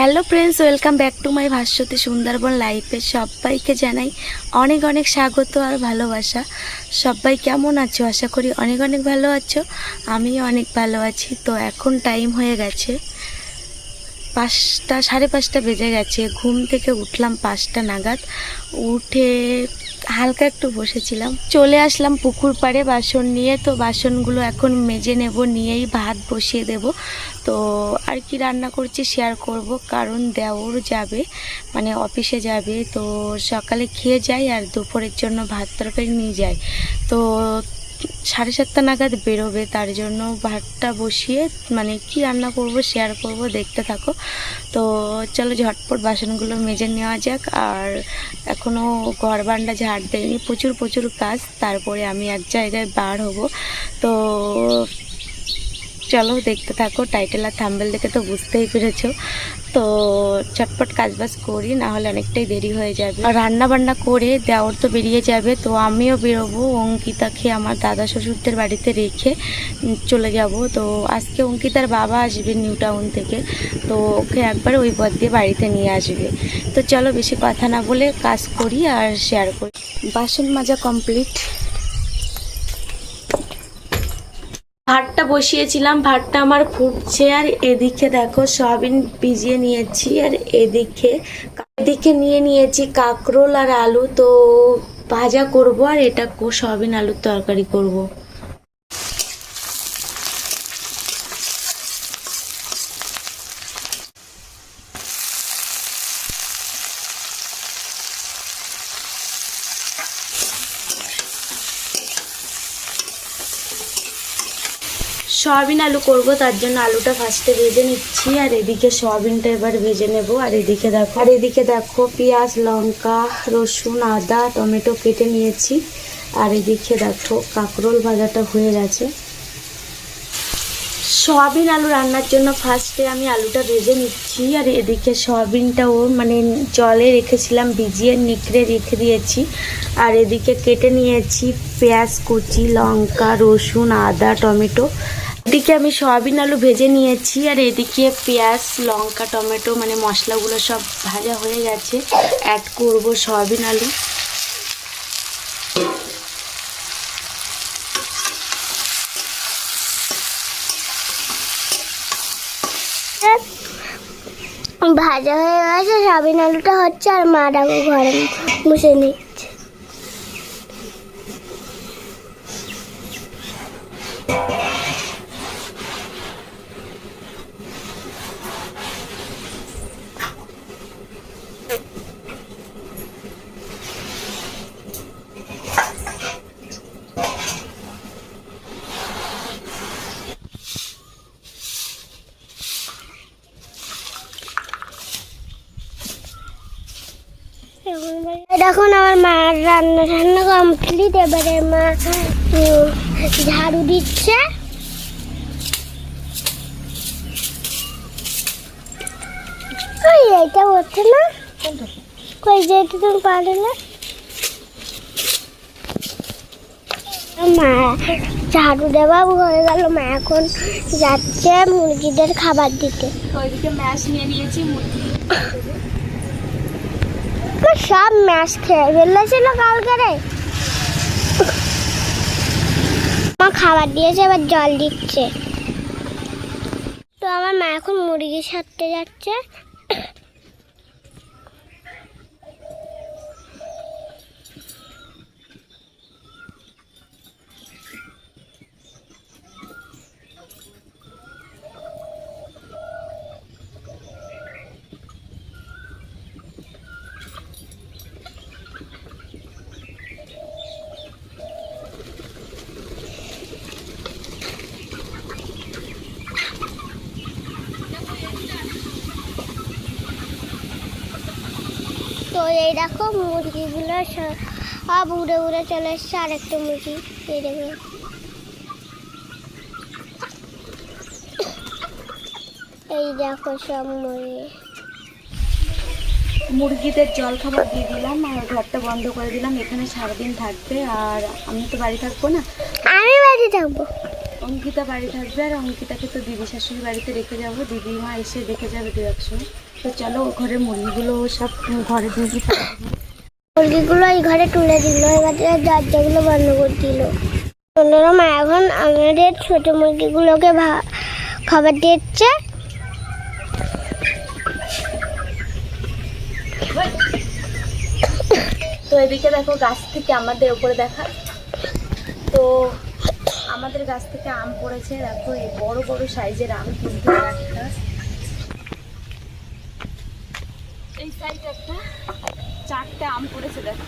Hello friends, welcome back to my Bhaswati Sundarban লাইফে। সবাইকে জানাই অনেক অনেক স্বাগত আর ভালোবাসা। সবাই কেমন আছো? আশা করি অনেক অনেক ভালো আছো। আমিও অনেক ভালো আছি। তো এখন টাইম হয়ে গেছে 5টা, 5:30 বেজে গেছে। ঘুম থেকে উঠলাম 5টা নাগাদ। উঠে হালকা একটু বসেছিলাম, চলে আসলাম পুকুর পাড়ে বাসন নিয়ে। তো বাসনগুলো এখন মেজে নেব, নিয়েই ভাত বসিয়ে দেব। তো আর কি রান্না করছি শেয়ার করব, কারণ দেওর যাবে, মানে অফিসে যাবে। তো সকালে খেয়ে যায় আর দুপুরের জন্য ভাত তরকারি নিয়ে যায়। তো 7:30 নাগাদ বেরোবে, তার জন্য ভাতটা বসিয়ে মানে কি রান্না করব শেয়ার করব, দেখতে থাকো। তো চলো ঝটপট বাসনগুলো মেজে নেওয়া যাক। আর এখনও ঘর বারান্দা ঝাড় দেয়নি, প্রচুর প্রচুর কাজ। তারপরে আমি এক জায়গায় বার হব। তো চলো দেখতে থাকো। টাইটেল আর থাম্বনেল দেখে তো বুঝতেই পেরেছো। তো চটপট কাজবাজ করি, না হলে অনেকটাই দেরি হয়ে যাবে। আর রান্না বান্না করে দেওর তো বেরিয়ে যাবে, তো আমিও বেরোবো। অঙ্কিতাকে আমার দাদা শ্বশুরদের বাড়িতে রেখে চলে যাব। তো আজকে অঙ্কিতার বাবা আসবে নিউ টাউন থেকে, তো ওকে একবার ওই পথ দিয়ে বাড়িতে নিয়ে আসবে। তো চলো বেশি কথা না বলে কাজ করি আর শেয়ার করি। বাসন মাজা কমপ্লিট। ভাতটা বসিয়েছিলাম, ভাতটা আমার ফুটছে। আর এদিকে দেখো সয়াবিন ভিজিয়ে নিয়েছি, আর এদিকে এদিকে নিয়ে নিয়েছি কাঁকরোল আর আলু। তো ভাজা করব, আর এটা সয়াবিন আলুর তরকারি করব। সয়াবিন আলু করব, তার জন্য আলুটা ফার্স্টে ভেজে নিচ্ছি। আর এদিকে সয়াবিনটা এবার ভেজে নেব। আর এদিকে দেখো পেঁয়াজ, লঙ্কা, রসুন, আদা, টমেটো কেটে নিয়েছি। আর এদিকে দেখো কাঁকরোল ভাজাটা হয়ে গেছে। সয়াবিন আলু রান্নার জন্য ফার্স্টে আমি আলুটা ভেজে নিচ্ছি। আর এদিকে সয়াবিনটাও মানে জলে রেখেছিলাম, ভিজিয়ে নিকড়ে রেখে দিয়েছি। আর এদিকে কেটে নিয়েছি পেঁয়াজ কুচি, লঙ্কা, রসুন, আদা, টমেটো। এদিকে আমি সয়াবিন আলু ভেজে নিয়েছি। আর এদিকে পেঁয়াজ, লঙ্কা, টমেটো মানে মশলাগুলো সব ভাজা হয়ে গেছে। অ্যাড করব সয়াবিন আলু। ভাজা হয়ে গেছে, সয়াবিন আলুটা হচ্ছে। আর মা ডাকো ঘরে মুছে নিচ্ছে। দেখুন আমার মার রান্না কমপ্লিট। এবারে মা ঝাড়ু দিচ্ছে। ওই এইটা হচ্ছে না, কই যেতে তুমি পারলে না। মা ঝাড়ু দেওয়া হয়ে গেল, মা এখন যাচ্ছে মুরগিদের খাবার দিতে। ওইদিকে ম্যাশ নিয়ে নিয়েছি মুরগি। সব ম্যাশ খেয়ে ফেলেছিল কালকে রে। মা খাবার দিয়েছে, এবার জল দিচ্ছে। তো আমার মা এখন মুরগি সারতে যাচ্ছে। তো এই দেখো মুরগিগুলো সব উড়ে উড়ে চলে এসছে। আর একটা মুরগি এই দেখো। এই দেখো সব মুরগিদের জল খাবার দিয়ে দিলাম, আর ঘরটা বন্ধ করে দিলাম। এখানে সারাদিন থাকবে, আর আমি তো বাড়ি থাকবো না, আমি বাড়ি থাকবো। অঙ্কিতা বাড়ি থাকবে। আর অঙ্কিতাকে তো দিদি শাশুড়ি বাড়িতে রেখে যাবো, দিদিমা এসে দেখে যাবে দু এক সময়। তো চলো ঘরে মুরগিগুলো সব ঘরে দিয়ে দিতে হবে। মুরগিগুলো এই ঘরে তুলে দিল, এবারে দরজাগুলো বন্ধ করে দিল। বন্ধুরা, মা এখন আমাদের ছোট মুরগিগুলোকে খাবার দিচ্ছে। তো এদিকে দেখো গাছ থেকে আমাদের উপরে দেখা, তো আমাদের গাছ থেকে আম পড়েছে। দেখো এই বড় বড় সাইজের আম, কিন্তু একটা এই সাইজে একটা 4টে আম পড়েছে দেখো।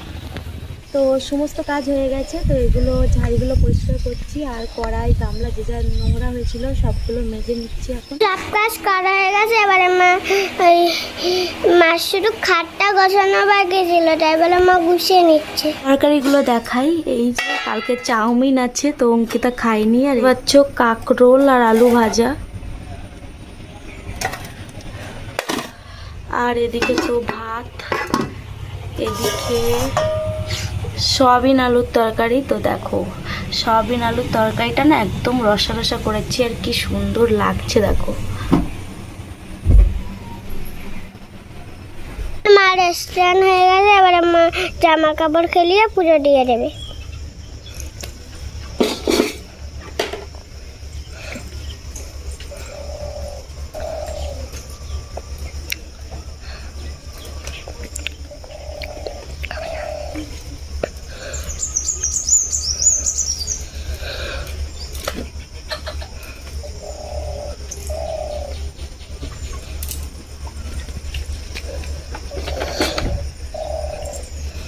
তো সমস্ত কাজ হয়ে গেছে, তো এগুলো ঝাড়িগুলো পরিষ্কার করছি, আর কড়াই গামলা যে যা নোংরা হয়েছিল সবগুলো মেজে নিচ্ছি এখন। সব কাজ করা হয়ে গেছে, এবারে মা শুধু খাটটা গোছানো বাকি ছিল, তাই বলে মা গুছিয়ে নিচ্ছে। তরকারিগুলো দেখাই, এই যে কালকে চাউমিন আছে, তো অঙ্কিতা খায়নি। আর পাচ্ছ কাঁকরোল আর আলু ভাজা, আর এদিকে তো ভাত, এদিকে সয়াবিন আলুর তরকারি। তো দেখো সয়াবিন আলুর তরকারিটা না একদম রসা রসা করেছি, আর কি সুন্দর লাগছে দেখো। মা রেস্টুরেন্ট হয়ে গেছে, এবারে মা জামা কাপড় খেলিয়ে পুজো দিয়ে দেবে।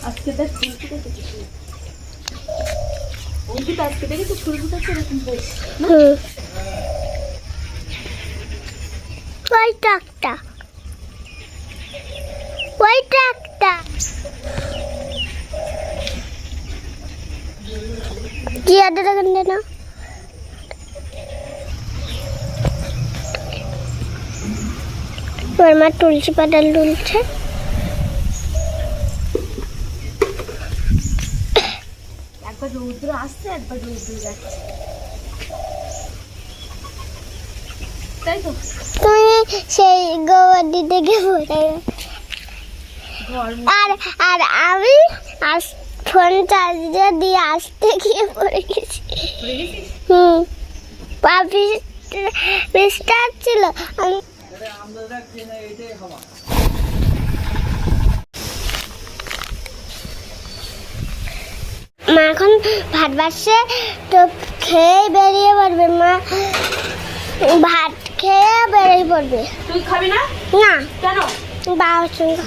আজকে দেখ অঙ্কিতা, আজকে দেখেছো ফুল ফুটেছে এরকম বলছে। ওইটা কি আদা দেখেন না, ওর মা তুলসী পাতা তুলছে। একবার রৌদ্র আসছে, একবার রৌদ্র যাচ্ছে, তাই তো। তুমি সেই গোবর্দি থেকে পড়ে আর আর আমি ফোন চার্জে দিয়ে আসতে গিয়ে পড়ে গেছি। পা পিসটা ছিল। মা এখন ভাত বাড়ছে, তো খেয়ে বেরিয়ে পড়বে। মা ভাত খেয়ে বেরিয়ে পড়বে। তুই খাবি না? না, কেন?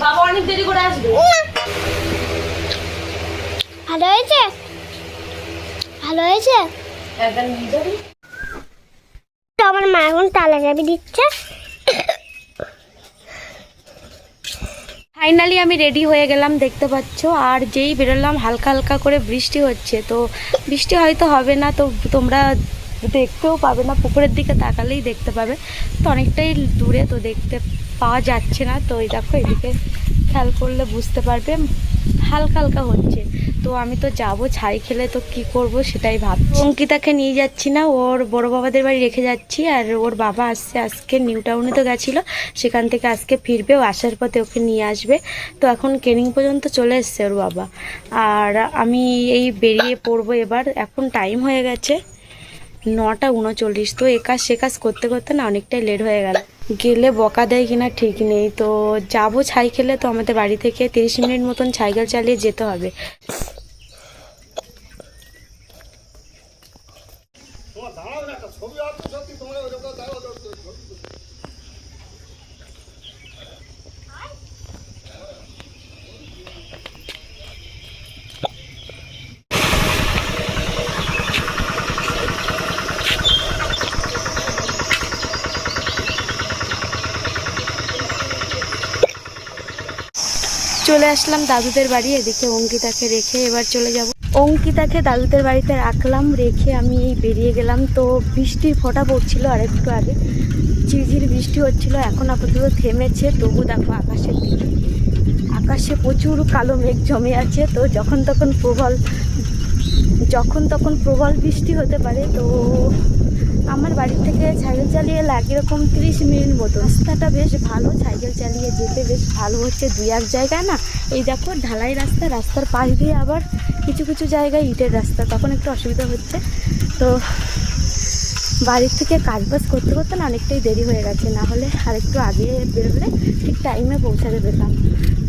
বাবা অনেক দেরি করে আসবে। ভালো হয়েছে, একবার নিয়ে যাবি। তো আমার মা এখন তালা চাবি দিচ্ছে। ফাইনালি আমি রেডি হয়ে গেলাম, দেখতে পাচ্ছ। আর যেই বেরোলাম হালকা হালকা করে বৃষ্টি হচ্ছে, তো বৃষ্টি হয়তো হবে না, তো তোমরা দেখতেও পাবে না, পুকুরের দিকে তাকালেই দেখতে পাবে। তো অনেকটাই দূরে, তো দেখতে পাওয়া যাচ্ছে না। তো এই দেখো এদিকে খেয়াল করলে বুঝতে পারবে হালকা হালকা হচ্ছে। তো আমি তো যাব ছাই খেলে, তো কি করব সেটাই ভাবছি। অঙ্কিতাকে নিয়ে যাচ্ছি না, ওর বড় বাবাদের বাড়ি রেখে যাচ্ছি। আর ওর বাবা আসছে আজকে, নিউ টাউনে তো গেছিলো, সেখান থেকে আজকে ফিরবে, ও আসার পথে ওকে নিয়ে আসবে। তো এখন কেনিং পর্যন্ত চলে এসছে ওর বাবা, আর আমি এই বেরিয়ে পড়বো এবার। এখন টাইম হয়ে গেছে 9:39। তো একাজ সেকাজ করতে করতে না অনেকটাই লেট হয়ে গেল। গেলে বকা দেয় কিনা ঠিক নেই। তো যাবো ছাই খেলে, তো আমাদের বাড়ি থেকে 30 মিনিট মতন সাইকেল চালিয়ে যেতে হবে। চলে আসলাম দাদুদের বাড়ি, এদিকে অঙ্কিতাকে রেখে এবার চলে যাব। অঙ্কিতাকে দাদুদের বাড়িতে রাখলাম, রেখে আমি এই বেরিয়ে গেলাম। তো বৃষ্টির ফোঁটা পড়ছিল আর একটু আগে, ঝিরঝির বৃষ্টি হচ্ছিল, এখন আপাতত থেমেছে। তবু দেখো আকাশের দিকে, আকাশে প্রচুর কালো মেঘ জমে আছে। তো যখন তখন প্রবল বৃষ্টি হতে পারে। তো আমার বাড়ি থেকে সাইকেল চালিয়ে লাগে এরকম 30 মিনিট মতো। রাস্তাটা বেশ ভালো, সাইকেল চালিয়ে যেতে বেশ ভালো হচ্ছে। 2-1 জায়গায় না এই দেখো ঢালাই রাস্তা, রাস্তার পাশ দিয়ে আবার কিছু কিছু জায়গায় ইটের রাস্তা, তখন একটু অসুবিধা হচ্ছে। তো বাড়ির থেকে কাজবাজ করতে করতে না অনেকটাই দেরি হয়ে গেছে, না হলে আরেকটু আগে বেরোলে ঠিক টাইমে পৌঁছাতে পেতাম,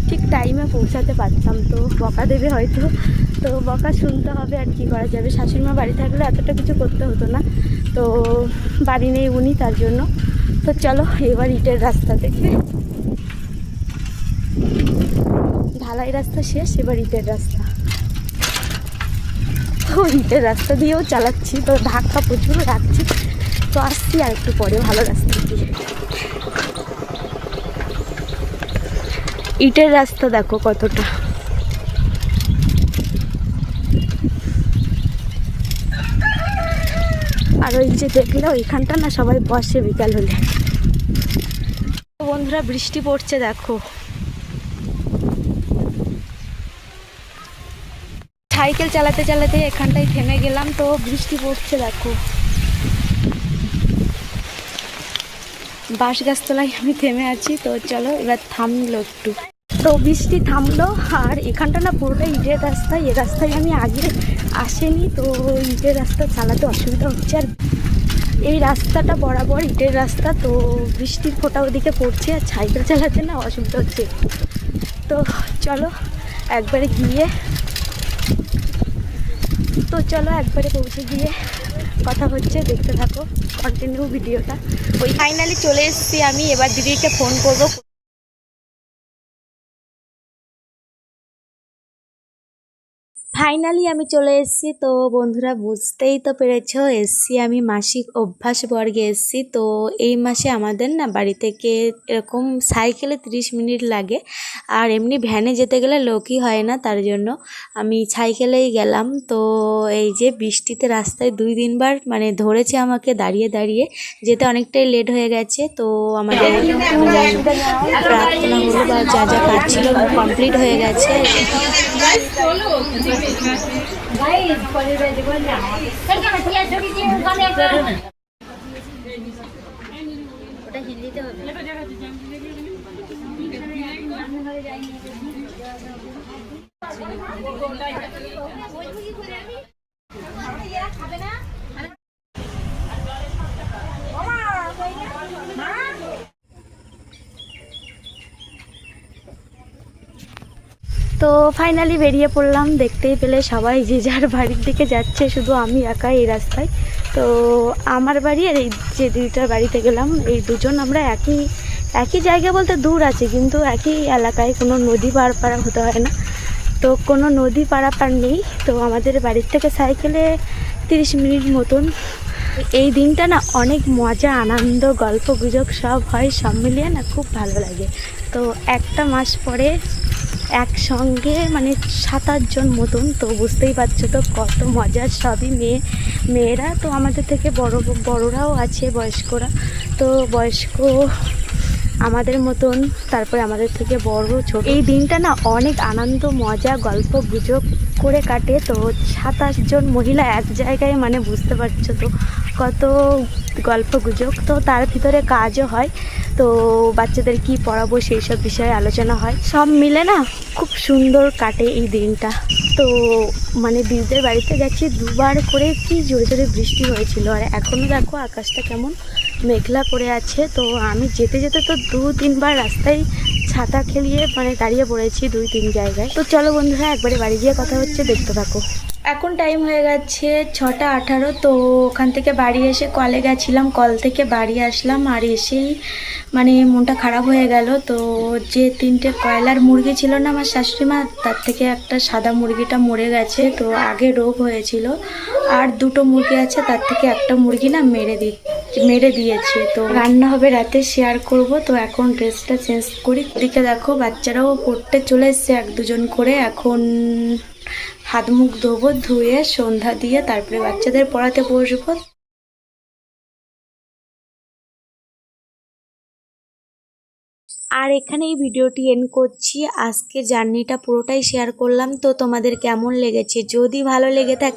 ঠিক টাইমে পৌঁছাতে পারতাম। তো বকা দেবে হয়তো, তো বকা শুনতে হবে, আর কি করা যাবে। শাশুড়িমা বাড়ি থাকলে এতটা কিছু করতে হতো না, তো বাড়ি নেই উনি, তার জন্য। তো চলো এবার ইটের রাস্তা থেকে, ঢালাই রাস্তা শেষ, এবার ইটের রাস্তা। তো ইটের রাস্তা দিয়েও চালাচ্ছি, তো ধাক্কা প্রচুর রাখছি। তো আসছি আর একটু পরে ভালো রাস্তা দিয়ে। ইটের রাস্তা দেখো কতটা, আর ওই যে দেখলে ওইখানটা না সবাই বসে বিকাল হলে। বন্ধুরা বৃষ্টি পড়ছে দেখো, সাইকেল চালাতে চালাতে এখানটায় থেমে গেলাম, তো বৃষ্টি পড়ছে দেখো। বাঁশ গাছতলায় আমি থেমে আছি, তো চলো এবার থামলো একটু। তো বৃষ্টি থামলো, আর এখানটা না পুরোটা ইটের রাস্তা, এই রাস্তায় আমি আগে আসেনি, তো ইটের রাস্তা চালাতে অসুবিধা হচ্ছে। আর এই রাস্তাটা বরাবর ইটের রাস্তা, তো বৃষ্টির ফোঁটা ওদিকে পড়ছে, আর সাইকেল চালাতে না অসুবিধা হচ্ছে। তো চলো একবারে গিয়ে, তো চলো একবারে পৌঁছে গিয়ে কথা হচ্ছে, দেখতে থাকো কন্টিনিউ ভিডিওটা। ওই ফাইনালি চলে এসেছি আমি, এবার দিদিকে ফোন করবো। ফাইনালি আমি চলে এসেছি। তো বন্ধুরা বুঝতেই তো পেরেছো, এসছি আমি মাসিক অভ্যাস বর্গে এসছি। তো এই মাসে আমাদের না বাড়ি থেকে এরকম সাইকেলে 30 মিনিট লাগে, আর এমনি ভ্যানে যেতে গেলে লোকই হয় না, তার জন্য আমি সাইকেলেই গেলাম। তো এই যে বৃষ্টিতে রাস্তায় 2-3 বার মানে ধরেছে আমাকে দাঁড়িয়ে দাঁড়িয়ে যেতে, অনেকটাই লেট হয়ে গেছে। তো আমাদের প্রার্থনা হলো বা যা যা কাজ ছিল কমপ্লিট হয়ে গেছে। তো ফাইনালি বেরিয়ে পড়লাম, দেখতেই পেলে সবাই যে যার বাড়ির দিকে যাচ্ছে, শুধু আমি একাই এই রাস্তায়। তো আমার বাড়ি আর এই যে দিদিটার বাড়িতে গেলাম, এই দুজন আমরা একই জায়গা বলতে দূর আছে, কিন্তু একই এলাকায়, কোনো নদী পারাপার হতে হয় না। তো কোনো নদী পারাপার নেই, তো আমাদের বাড়ির থেকে সাইকেলে 30 মিনিট মতন। এই দিনটা না অনেক মজা, আনন্দ, গল্প গুজব সব হয়, সব মিলিয়ে না খুব ভালো লাগে। তো একটা মাস পরে একসঙ্গে মানে 7-8 জন মতন, তো বুঝতেই পারছো তো কত মজার। সবই মেয়েরা, তো আমাদের থেকে বড়রাও আছে, বয়স্করা। তো বয়স্ক আমাদের মতন, তারপরে আমাদের থেকে বড় ছোট, এই দিনটা না অনেক আনন্দ, মজা, গল্প গুজব করে কাটে। তো 7-8 জন মহিলা এক জায়গায়, মানে বুঝতে পারছো তো কত গল্প গুজব। তো তার ভিতরে কাজও হয়, তো বাচ্চাদের কি পড়াবো সেই সব বিষয়ে আলোচনা হয়, সব মিলে না খুব সুন্দর কাটে এই দিনটা। তো মানে দিদিদের বাড়িতে গেছি 2বার করে, কি জোরে জোরে বৃষ্টি হয়েছিল, আর এখনও দেখো আকাশটা কেমন মেঘলা করে আছে। তো আমি যেতে যেতে তো 2-3 বার রাস্তায় ছাতা খেলিয়ে মানে দাঁড়িয়ে পড়েছি 2-3 জায়গায়। তো চলো বন্ধুরা একবারে বাড়ি গিয়ে কথা হচ্ছে, দেখতে থাকো। এখন টাইম হয়ে গেছে 6টা 18। তো ওখান থেকে বাড়ি এসে কলে গেছিলাম, কল থেকে বাড়ি আসলাম, আর এসেই মানে মনটা খারাপ হয়ে গেল। তো যে 3টে কয়লার মুরগি ছিল না আমার শাশুড়িমা, তার থেকে একটা সাদা মুরগিটা মরে গেছে, তো আগে রোগ হয়েছিল। আর 2টো মুরগি আছে, তার থেকে একটা মুরগি না মেরে দিয়েছে। তো রান্না হবে রাতে, শেয়ার করব। তো এখন ড্রেসটা চেঞ্জ করি। দিকে দেখো বাচ্চারাও পড়তে চলে এসছে 1-2 জন করে। এখন হাত মুখ ধোবো, ধুয়ে সন্ধ্যা দিয়ে তারপরে বাচ্চাদের পড়াতে বসবো। আর এখানে এই ভিডিওটি এন্ড করছি। আজকে জার্নিটা পুরোটাই শেয়ার করলাম। তো তোমাদের কেমন লেগেছে? যদি ভালো লেগে থাকে